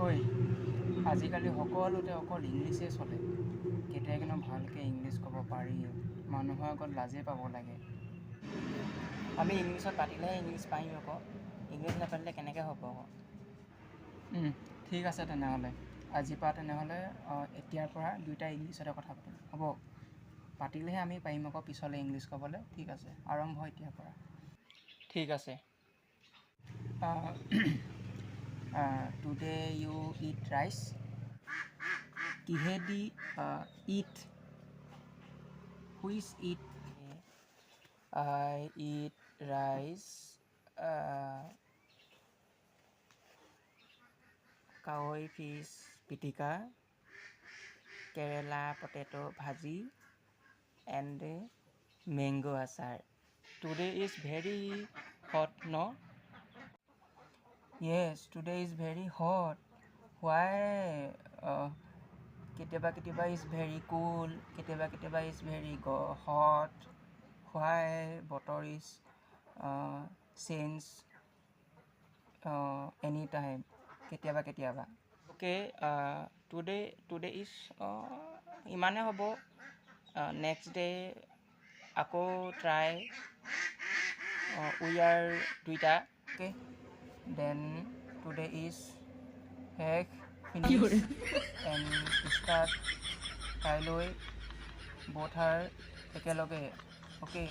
ঐ আজিকালি সকলোতে অকল ইংলিছে চলে। কেতিয়া কিন্তু ভালকৈ ইংলিছ ক'ব পাৰি, মানুহৰ আগত লাজেই পাব লাগে। আমি ইংলিছত পাতিলেহে ইংলিছ পাৰিম আকৌ, ইংলিছ নাপাতিলে কেনেকৈ হ'ব আকৌ। ঠিক আছে তেনেহ'লে, আজিৰ পৰা তেনেহ'লে এতিয়াৰ পৰা দুয়োটা ইংলিছতে কথা পাতিম, হ'ব? পাতিলেহে আমি পাৰিম আকৌ পিছলৈ ইংলিছ ক'বলৈ। ঠিক আছে, আৰম্ভ এতিয়াৰ পৰা। ঠিক আছে। Today you eat rice. কিহেদি eat? Which eat? I eat rice, কাৱৈ ফিছ পিটিকা, karela potato bhaji, and mango আচাৰ. Today is very hot, no? Yes, today is very hot. Why? কেতিয়াবা is very cool, কেতিয়াবা is very hot. Why বতৰ is change anytime, কেতিয়াবা. Okay, today is ইমানে হ'ব. Next day আকৌ try. We are দুইটা. Okay, then today is finish and start কাইলৈ both are একেলগে. Okay.